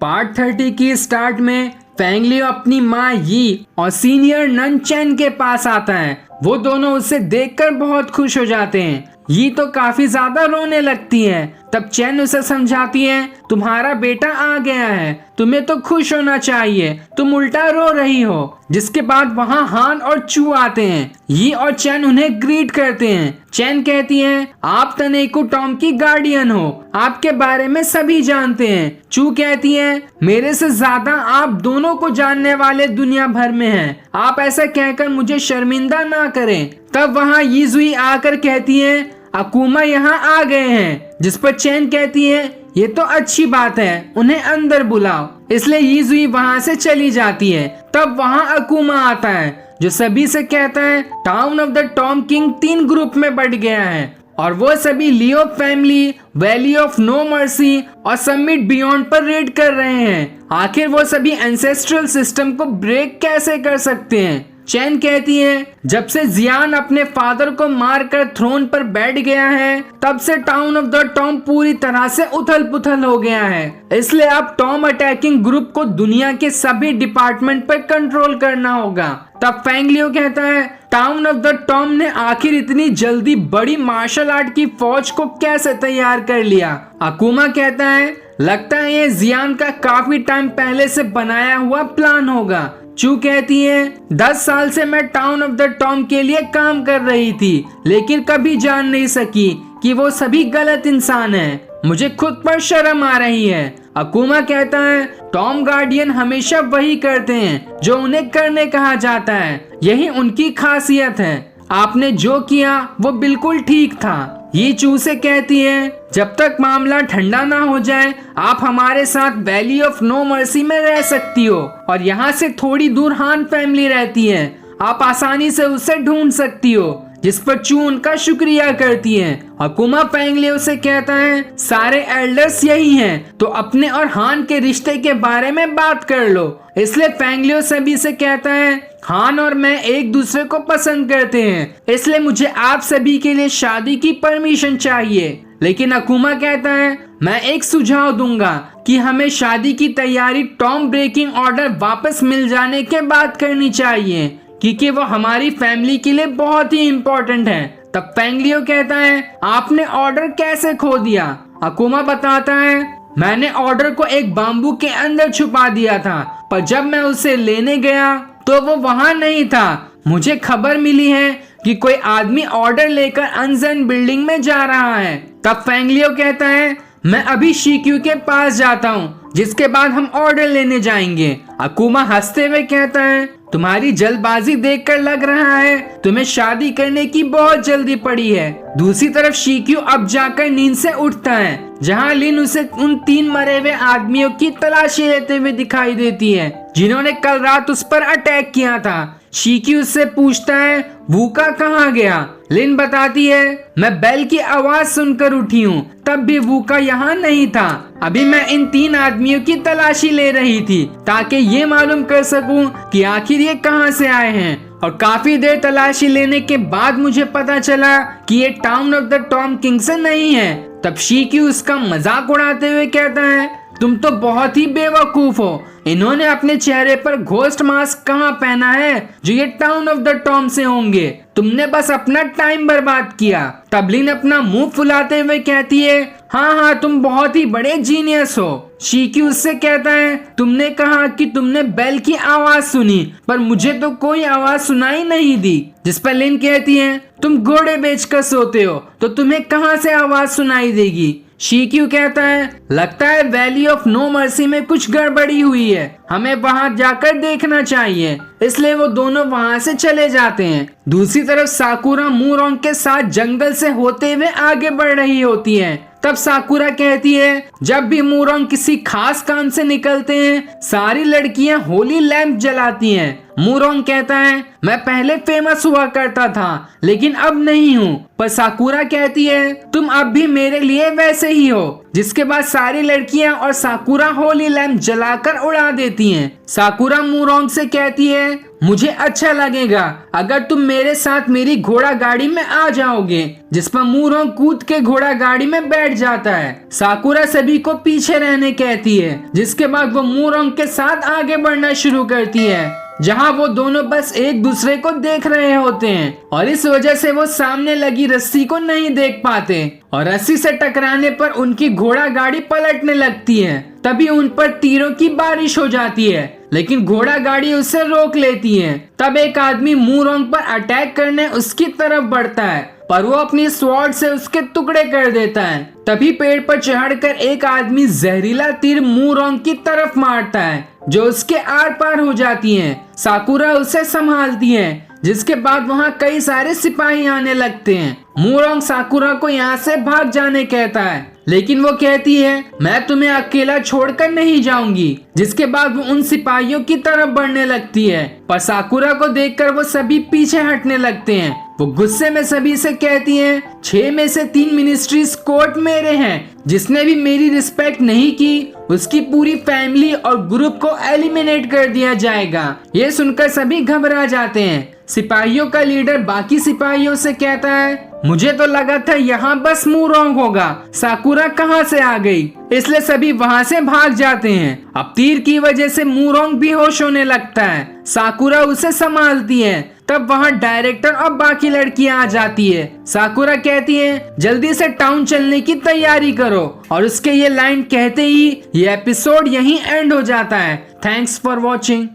Part 30 की start में फेंगलियो अपनी माँ यी और सीनियर नन चेन के पास आता है। वो दोनों उसे देखकर बहुत खुश हो जाते हैं। यी तो काफी ज्यादा रोने लगती है। तब चेन उसे समझाती है, तुम्हारा बेटा आ गया है, तुम्हें तो खुश होना चाहिए, तुम उल्टा रो रही हो। जिसके बाद वहाँ हान और चू आते हैं। यी और चेन उन्हें ग्रीट करते हैं। चेन कहती है, आप तनेकु टॉम की गार्डियन हो, आपके बारे में सभी जानते हैं। चू कहती है, मेरे से ज्यादा आप दोनों को जानने वाले दुनिया भर में हैं। आप ऐसा कहकर मुझे शर्मिंदा ना करें। तब वहाँ यीजुई आकर कहती है, अकुमा यहाँ आ गए हैं। जिस पर चेन कहती है, ये तो अच्छी बात है, उन्हें अंदर बुलाओ। इसलिए यीजुई वहाँ से चली जाती है। तब वहाँ अकुमा आता है जो सभी से कहता है, town of the tomb king 3 group में बढ़ गया है और वो सभी Leo family, valley of no mercy और समिट बियॉन्ड पर रेड कर रहे हैं। आखिर वो सभी एंसेस्ट्रल सिस्टम को ब्रेक कैसे कर सकते हैं। चैन कहती है, जब से जियान अपने फादर को मारकर थ्रोन पर बैठ गया है, तब से टाउन ऑफ द टॉम पूरी तरह से उथल पुथल हो गया है। इसलिए अब टॉम अटैकिंग ग्रुप को दुनिया के सभी डिपार्टमेंट पर कंट्रोल करना होगा। तब फेंगलियो कहता है, टाउन ऑफ द टॉम ने आखिर इतनी जल्दी बड़ी मार्शल आर्ट की फौज को कैसे तैयार कर लिया। अकुमा कहता है, लगता है ये जियान का काफी टाइम पहले से बनाया हुआ प्लान होगा। चू कहती है, 10 साल से मैं टाउन ऑफ द टॉम के लिए काम कर रही थी, लेकिन कभी जान नहीं सकी कि वो सभी गलत इंसान हैं। मुझे खुद पर शर्म आ रही है। अकुमा कहता है, टॉम गार्डियन हमेशा वही करते हैं जो उन्हें करने कहा जाता है, यही उनकी खासियत है। आपने जो किया वो बिल्कुल ठीक था। ये चू से कहती है, जब तक मामला ठंडा ना हो जाए, आप हमारे साथ वैली ऑफ नो मर्सी में रह सकती हो और यहाँ से थोड़ी दूर हान फैमिली रहती है, आप आसानी से उसे ढूंढ सकती हो। जिस पर चू उनका शुक्रिया करती है। अकुमा फेंगलियो से कहता है, सारे एल्डर्स यही हैं, तो अपने और हान के रिश्ते के बारे में बात कर लो। इसलिए फेंगलियो सभी से कहता है, हान और मैं एक दूसरे को पसंद करते हैं, इसलिए मुझे आप सभी के लिए शादी की परमिशन चाहिए। लेकिन अकुमा कहता है, मैं एक सुझाव दूंगा कि हमें शादी की तैयारी टॉम ब्रेकिंग ऑर्डर वापस मिल जाने के बाद करनी चाहिए, क्योंकि वो हमारी फैमिली के लिए बहुत ही इम्पोर्टेंट है। तब फेंगलियो कहता है, आपने ऑर्डर कैसे खो दिया। अकुमा बताता है, मैंने ऑर्डर को एक बाम्बू के अंदर छुपा दिया था, पर जब मैं उसे लेने गया तो वो वहां नहीं था। मुझे खबर मिली है कि कोई आदमी ऑर्डर लेकर अनजन बिल्डिंग में जा रहा है। तब फेंगलियो कहता है, मैं अभी शिक्यू के पास जाता हूँ, जिसके बाद हम ऑर्डर लेने जाएंगे। अकुमा हंसते हुए कहता है, तुम्हारी जल्दबाजी देखकर लग रहा है तुम्हें शादी करने की बहुत जल्दी पड़ी है। दूसरी तरफ शिक्यू अब जाकर नींद से उठता है, जहां लिन उसे उन 3 मरे हुए आदमियों की तलाशी लेते हुए दिखाई देती है, जिन्होंने कल रात उस पर अटैक किया था। शिक्यू उससे पूछता है, वूका कहाँ गया। लिन बताती है, मैं बेल की आवाज सुनकर उठी हूँ, तब भी वूका यहाँ नहीं था। अभी मैं इन 3 आदमियों की तलाशी ले रही थी ताकि ये मालूम कर सकूं कि आखिर ये कहाँ से आए हैं। और काफी देर तलाशी लेने के बाद मुझे पता चला कि ये town of the tomb king से नहीं है। तब शिक्यू उसका मजाक उड़ाते हुए कहता है, तुम तो बहुत ही बेवकूफ हो। इन्होंने अपने चेहरे पर घोस्ट मास्क कहाँ पहना है जो ये टाउन ऑफ द टॉम से होंगे। तुमने बस अपना टाइम बर्बाद किया। तब लिन अपना मुंह फुलाते हुए कहती है, हाँ, तुम बहुत ही बड़े जीनियस हो। शिक्यू उससे कहता है, तुमने कहा कि तुमने बेल की आवाज सुनी, पर मुझे तो कोई आवाज सुनाई नहीं दी। जिस पर लिन कहती है, तुम घोड़े बेचकर सोते हो, तो तुम्हें कहाँ से आवाज सुनाई देगी। शिक्यू कहता है, लगता है वैली ऑफ नो मर्सी में कुछ गड़बड़ी हुई है, हमें वहां जाकर देखना चाहिए। इसलिए वो दोनों वहां से चले जाते हैं। दूसरी तरफ साकुरा मूरोंग के साथ जंगल से होते हुए आगे बढ़ रही होती है। तब साकुरा कहती है, जब भी मूरोंग किसी खास काम से निकलते हैं, सारी लड़कियां होली लैंप जलाती हैं। मूरोंग कहता है, मैं पहले फेमस हुआ करता था, लेकिन अब नहीं हूँ। पर साकुरा कहती है, तुम अब भी मेरे लिए वैसे ही हो। जिसके बाद सारी लड़कियां और साकुरा होली लैंप जलाकर उड़ा देती हैं। साकुरा मूरोंग से कहती है, मुझे अच्छा लगेगा अगर तुम मेरे साथ मेरी घोड़ा गाड़ी में आ जाओगे, जिस पर मूरोंग कूद के घोड़ा गाड़ी में बैठ जाता है। साकुरा सभी को पीछे रहने कहती है, जिसके बाद वो मूरोंग के साथ आगे बढ़ना शुरू करती है, जहां वो दोनों बस एक दूसरे को देख रहे होते हैं और इस वजह से वो सामने लगी रस्सी को नहीं देख पाते और रस्सी से टकराने पर उनकी घोड़ा गाड़ी पलटने लगती है। तभी उन पर तीरों की बारिश हो जाती है, लेकिन घोड़ा गाड़ी उसे रोक लेती है। तब एक आदमी मूरोंग पर अटैक करने उसकी तरफ बढ़ता है, पर वो अपनी स्वॉर्ड से उसके टुकड़े कर देता है। तभी पेड़ पर चढ़कर एक आदमी जहरीला तीर मूरोंग की तरफ मारता है, जो उसके आर पार हो जाती है। साकुरा उसे संभालती है, जिसके बाद वहाँ कई सारे सिपाही आने लगते हैं। मूरोंग साकुरा को यहाँ से भाग जाने कहता है, लेकिन वो कहती है मैं तुम्हें अकेला छोड़कर नहीं जाऊंगी। जिसके बाद वो उन सिपाहियों की तरफ बढ़ने लगती है, पर साकुरा को देखकर वो सभी पीछे हटने लगते हैं। वो गुस्से में सभी से कहती हैं 6 में से 3 मिनिस्ट्रीज कोर्ट मेरे हैं। जिसने भी मेरी रिस्पेक्ट नहीं की उसकी पूरी फैमिली और ग्रुप को एलिमिनेट कर दिया जाएगा। ये सुनकर सभी घबरा जाते हैं। सिपाहियों का लीडर बाकी सिपाहियों से कहता है मुझे तो लगा था यहाँ बस मूरोंग होगा, साकुरा कहाँ से आ गई? इसलिए सभी वहाँ से भाग जाते हैं। अब तीर की वजह से मूरोंग बेहोश होने लगता है। साकुरा उसे संभालती है। तब वहाँ डायरेक्टर और बाकी लड़कियां आ जाती है। साकुरा कहती है जल्दी से टाउन चलने की तैयारी करो, और उसके ये लाइन कहते ही ये एपिसोड यहीं एंड हो जाता है। Thanks for watching.